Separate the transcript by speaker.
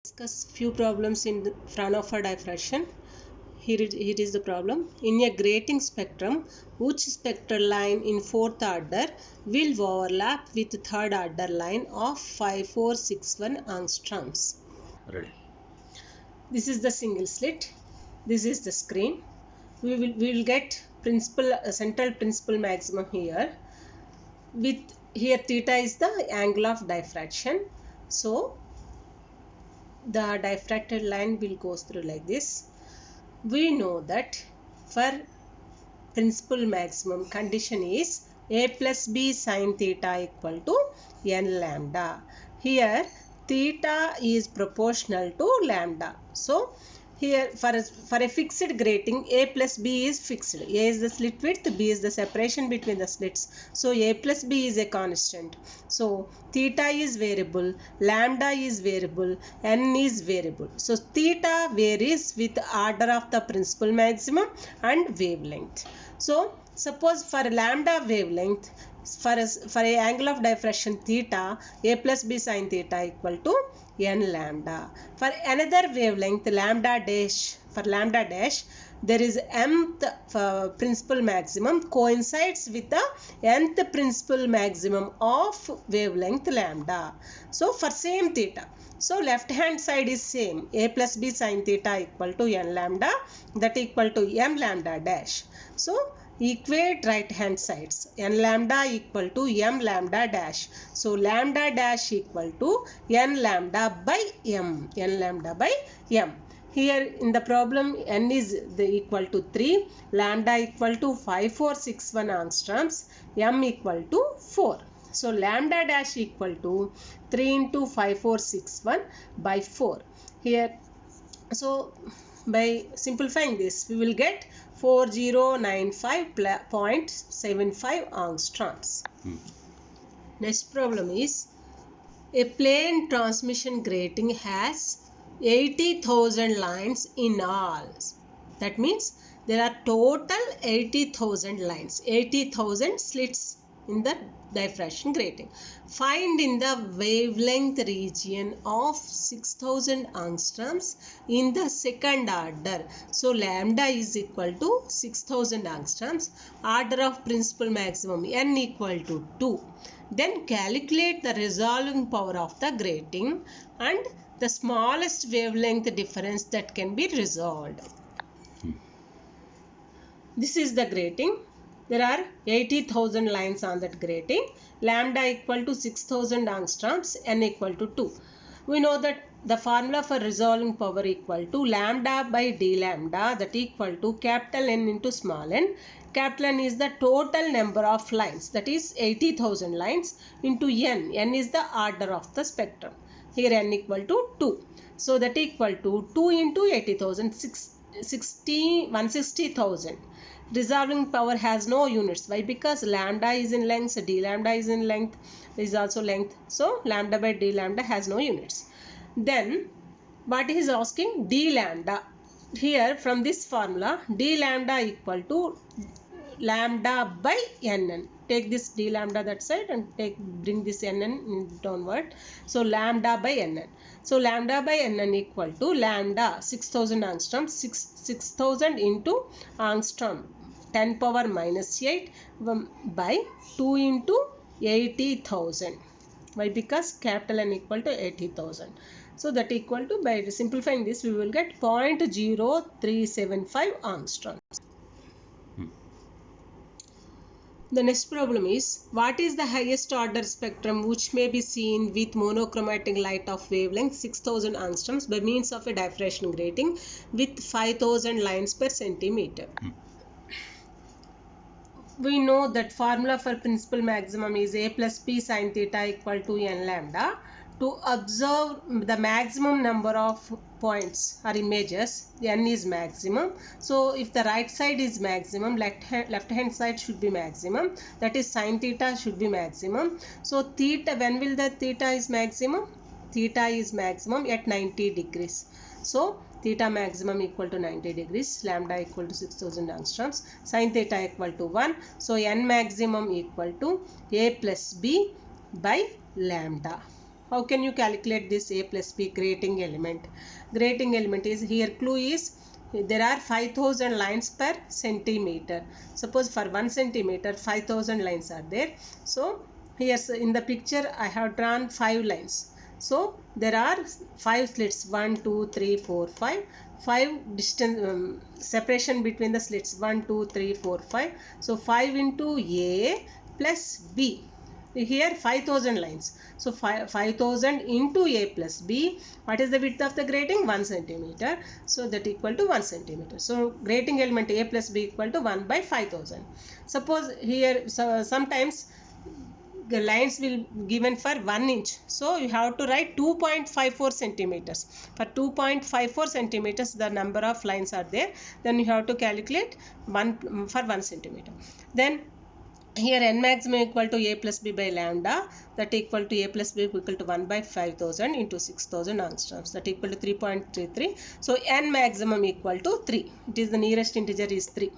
Speaker 1: Discuss few problems in Fraunhofer diffraction. Here is the problem. In a grating spectrum, which spectral line in fourth order will overlap with third order line of 5461 angstroms?
Speaker 2: Ready.
Speaker 1: This is the single slit. This is the screen. We will get central principal maximum here. With here theta is the angle of diffraction. So the diffracted line will go through like this. We know that for principal maximum condition is a plus b sin theta equal to n lambda. Here theta is proportional to lambda. So here for a fixed grating, a plus b is fixed. A is the slit width, b is the separation between the slits. So a plus b is a constant. So theta is variable, lambda is variable, n is variable. So theta varies with order of the principal maximum and wavelength. So suppose for lambda wavelength, for a angle of diffraction theta, a plus b sin theta equal to n lambda. For another wavelength lambda dash, for lambda dash, there is mth principal maximum coincides with the nth principal maximum of wavelength lambda. So for same theta, so left hand side is same, a plus b sin theta equal to n lambda, that equal to m lambda dash. So equate right hand sides, n lambda equal to m lambda dash. So lambda dash equal to n lambda by m, n lambda by m. Here in the problem n is equal to 3, lambda equal to 5461 angstroms, m equal to 4. So lambda dash equal to 3 into 5461 by 4. Here, so by simplifying this, we will get 4095.75 angstroms. Next problem is, a plane transmission grating has 80,000 lines in all. That means there are total 80,000 lines, 80,000 slits in the diffraction grating. Find in the wavelength region of 6000 angstroms in the second order. So lambda is equal to 6000 angstroms. Order of principal maximum n equal to 2. Then calculate the resolving power of the grating and the smallest wavelength difference that can be resolved. This is the grating. There are 80,000 lines on that grating. Lambda equal to 6000 angstroms, n equal to 2. We know that the formula for resolving power equal to lambda by d lambda, that equal to capital N into small n. Capital N is the total number of lines, that is 80,000 lines, into n. N is the order of the spectrum. Here n equal to 2. So that equal to 2 into 80,000, 160,000. Resolving power has no units. Why? Because lambda is in length, d lambda is in length, is also length. So lambda by d lambda has no units. Then what is asking? D lambda. Here from this formula, d lambda equal to lambda by nn. Take this d lambda that side and bring this nn downward. So lambda by nn. So lambda by nn equal to lambda 6000 angstrom, 6000 into angstrom 10 power minus 8 by 2 into 80,000. Why? Because capital N equal to 80,000. So that equal to, by simplifying this, we will get 0.0375 angstroms. The next problem is, what is the highest order spectrum which may be seen with monochromatic light of wavelength 6000 angstroms by means of a diffraction grating with 5000 lines per centimeter? We know that formula for principal maximum is a plus b sin theta equal to n lambda. To observe the maximum number of points or images, n is maximum. So if the right side is maximum, left hand side should be maximum. That is sin theta should be maximum. So theta, when will the theta is maximum? Theta is maximum at 90 degrees. So theta maximum equal to 90 degrees, lambda equal to 6000 angstroms, sin theta equal to 1. So n maximum equal to a plus b by lambda. how can you calculate this a plus b grating element? Grating element is, here clue is, there are 5000 lines per centimeter. Suppose for 1 centimeter 5000 lines are there. So here in the picture I have drawn 5 lines. So there are 5 slits, 1 2 3 4 5, 5 distance separation between the slits, 1 2 3 4 5. So 5 into a plus b. Here 5000 lines. So 5000 into a plus b. What is the width of the grating? 1 centimeter. So that equal to 1 centimeter. So grating element a plus b equal to 1 by 5000. Suppose here sometimes the lines will given for 1 inch. So you have to write 2.54 centimeters. For 2.54 centimeters the number of lines are there. Then you have to calculate 1 for 1 centimeter. Then here n maximum equal to a plus b by lambda, that equal to a plus b equal to 1 by 5000 into 6000 angstroms, that equal to 3.33. So n maximum equal to 3. It is the nearest integer is 3.